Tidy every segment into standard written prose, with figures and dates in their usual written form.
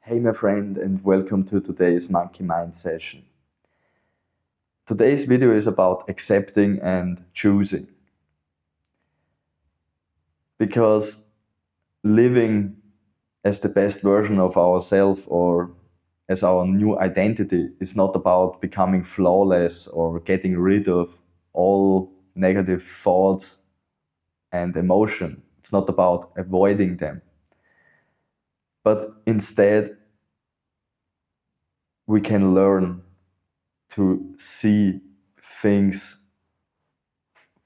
Hey, my friend, and welcome to today's Monkey Mind session. Today's video is about accepting and choosing because living as the best version of ourselves or as our new identity is not about becoming flawless or getting rid of all negative thoughts and emotion. It's not about avoiding them, but instead, we can learn to see things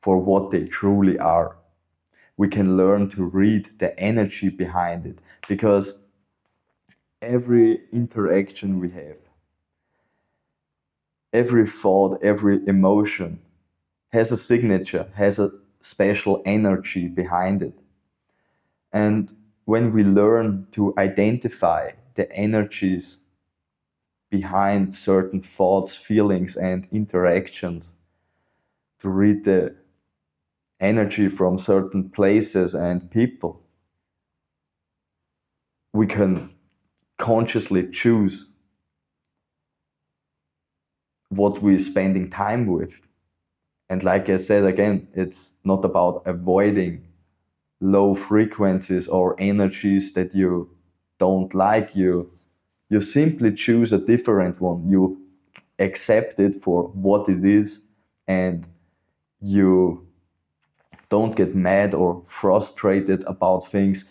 for what they truly are. We can learn to read the energy behind it because every interaction we have, every thought, every emotion has a signature, has a special energy behind it. And when we learn to identify the energies behind certain thoughts, feelings, and interactions, to read the energy from certain places and people, we can consciously choose what we're spending time with. And like I said again, it's not about avoiding low frequencies or energies that you don't like. You simply choose a different one. You accept it for what it is, and you don't get mad or frustrated about things.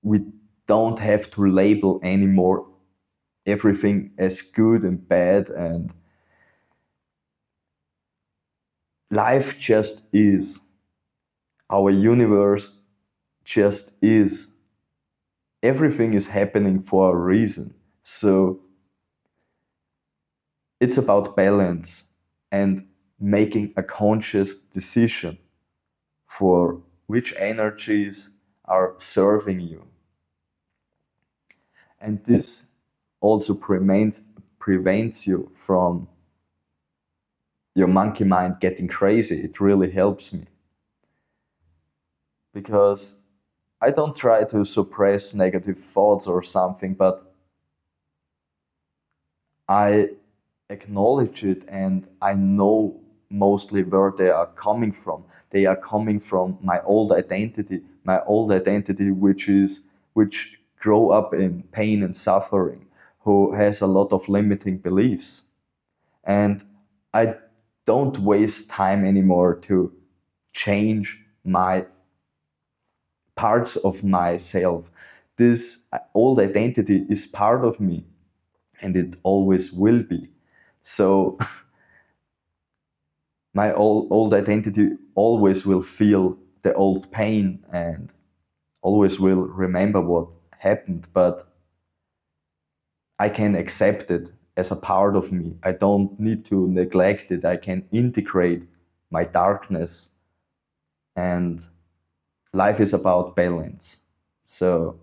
We don't have to label anymore everything as good and bad, and life just is. Our universe just is. Everything is happening for a reason. So it's about balance and making a conscious decision for which energies are serving you. And this also prevents you from your monkey mind getting crazy. It really helps me because I don't try to suppress negative thoughts or something, but I acknowledge it and I know mostly where they are coming from. They are coming from my old identity which grow up in pain and suffering, who has a lot of limiting beliefs. And I don't waste time anymore to change my parts of myself. This old identity is part of me and it always will be. So my old identity always will feel the old pain and always will remember what happened, but I can accept it as a part of me. I don't need to neglect it. I can integrate my darkness, and life is about balance. So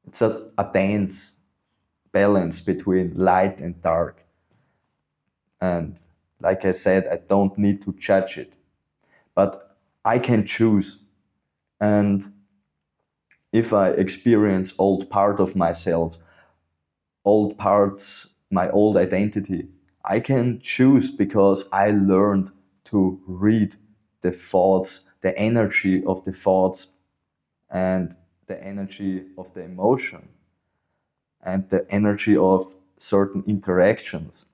it's a dance balance between light and dark. And like I said, I don't need to judge it, but I can choose. And if I experience old part of myself, old parts, my old identity, I can choose because I learned to read the thoughts, the energy of the thoughts, and the energy of the emotion, and the energy of certain interactions.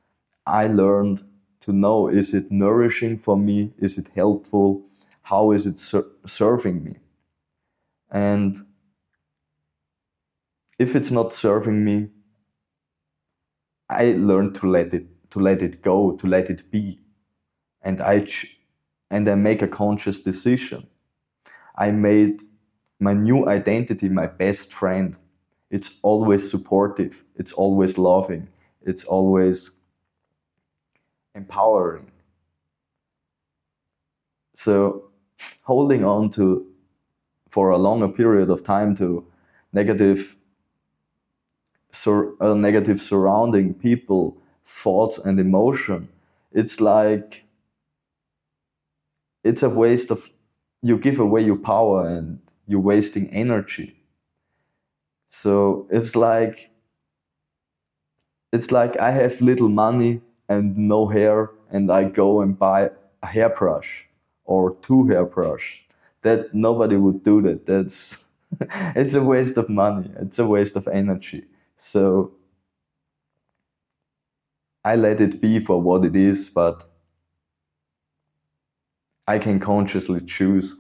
I learned to know, is it nourishing for me? Is it helpful? How is it serving me? And if it's not serving me, I learned to let it go, to let it be, and I make a conscious decision. I made my new identity my best friend. It's always supportive. It's always loving. It's always empowering. So holding on to for a longer period of time to negative negative surrounding people, thoughts and emotion, it's like it's a waste of you give away your power and you're wasting energy. So it's like It's like I have little money and no hair, and I go and buy a hairbrush or two hairbrush. That nobody would do that. That's it's a waste of money. It's a waste of energy. So I let it be for what it is, but I can consciously choose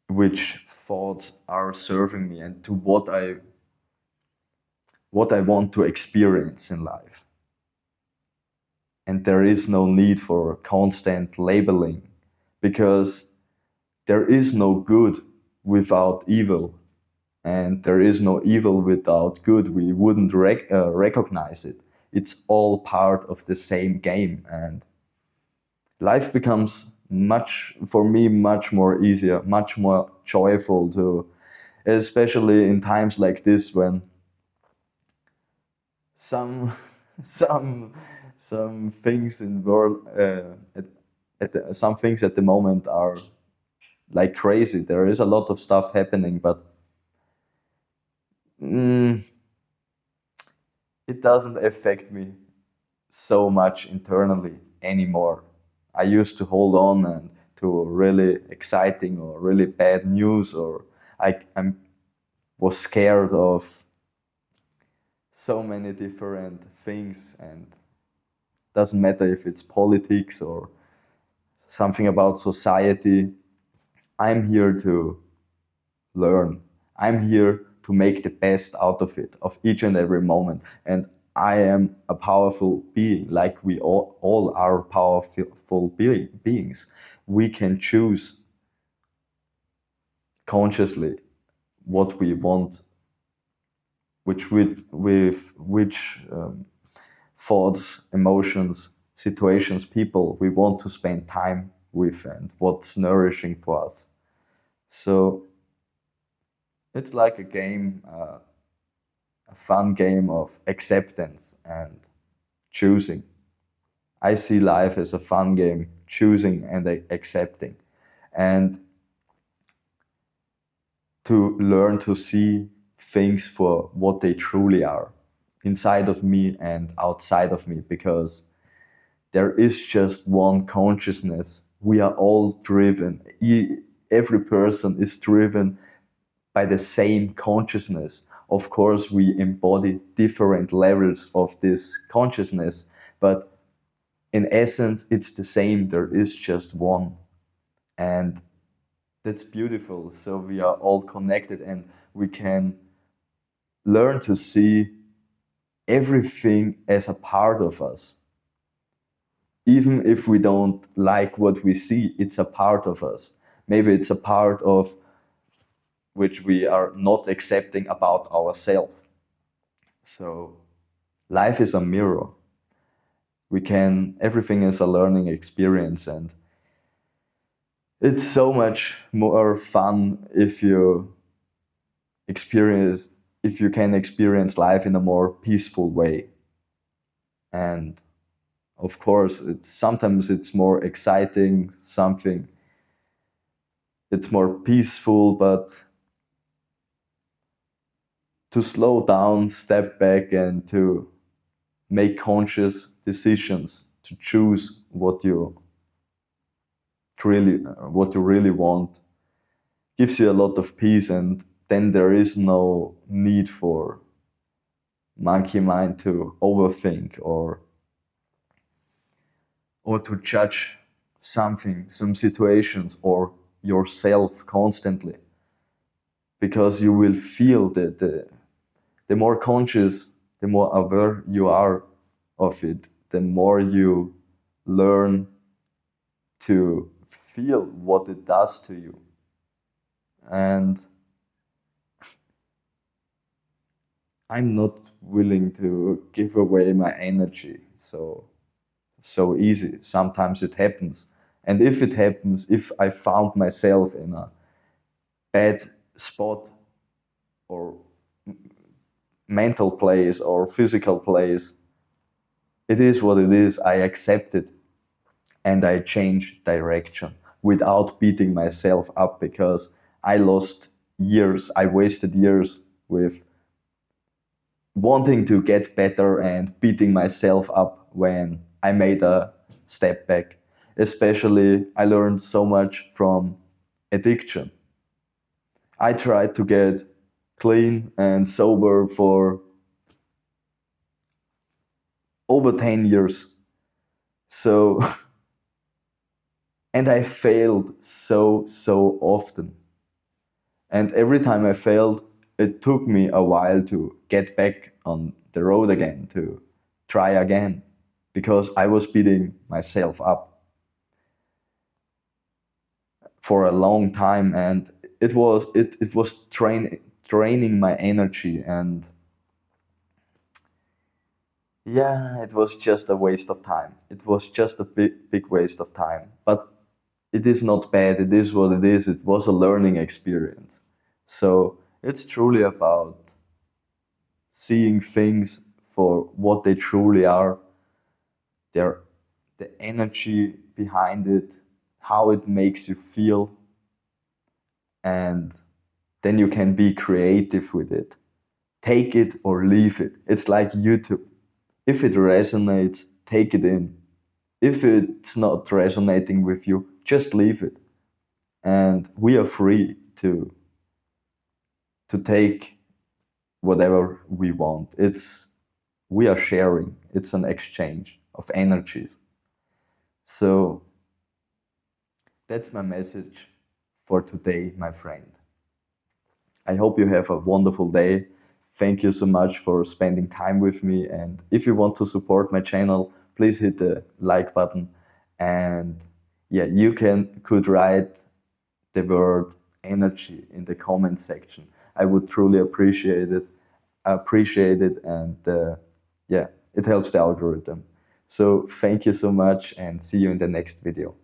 which thoughts are serving me and to what I want to experience in life. And there is no need for constant labeling because there is no good without evil, and there is no evil without good. We wouldn't recognize it. It's all part of the same game, and life becomes for me, much more easier, much more joyful to, especially in times like this when some some some things in world some things at the moment are like crazy. There is a lot of stuff happening, but mm, it doesn't affect me so much internally anymore. I used to hold on and to really exciting or really bad news, or I was scared of so many different things, and doesn't matter if it's politics or something about society. I'm here to learn. I'm here to make the best out of it, of each and every moment. And I am a powerful being, like we all are powerful beings. We can choose consciously what we want, with which thoughts, emotions, situations, people we want to spend time with, and what's nourishing for us. So it's like a game, a fun game of acceptance and choosing. I see life as a fun game, choosing and accepting, and to learn to see things for what they truly are, inside of me and outside of me, because there is just one consciousness. We are all driven. Every person is driven by the same consciousness. Of course, we embody different levels of this consciousness, but in essence, it's the same. There is just one. And that's beautiful. So we are all connected, and we can learn to see everything as a part of us. Even if we don't like what we see, it's a part of us. Maybe it's a part of which we are not accepting about ourselves. So life is a mirror. Everything is a learning experience, and it's so much more fun experience, if you can experience life in a more peaceful way. And of course, sometimes it's more exciting, something it's more peaceful, but to slow down, step back, and to make conscious decisions to choose what you really want gives you a lot of peace, and then there is no need for monkey mind to overthink or to judge some situations or yourself constantly, because you will feel that the more conscious, the more aware you are of it, the more you learn to feel what it does to you. And I'm not willing to give away my energy so easy. Sometimes it happens. And if it happens, if I found myself in a bad spot or mental place or physical place, it is what it is. I accept it and I change direction without beating myself up because I lost years. I wasted years with wanting to get better and beating myself up when I made a step back. Especially, I learned so much from addiction. I tried to get clean and sober for over 10 years. So, and I failed so often. And every time I failed, it took me a while to get back on the road again, to try again, because I was beating myself up for a long time, and it was draining my energy, and yeah, it was just a waste of time. It was just a big waste of time. But it is not bad. It is what it is. It was a learning experience. So it's truly about seeing things for what they truly are, their the energy behind it, how it makes you feel, and then you can be creative with it. Take it or leave it. It's like YouTube. If it resonates, take it in. If it's not resonating with you, just leave it. And we are free to take whatever we want. It's we are sharing. It's an exchange of energies. So that's my message for today, my friend. I hope you have a wonderful day. Thank you so much for spending time with me. And if you want to support my channel, please hit the like button. And yeah, you could write the word energy in the comment section. I would truly appreciate it, and yeah, it helps the algorithm. So thank you so much, and see you in the next video.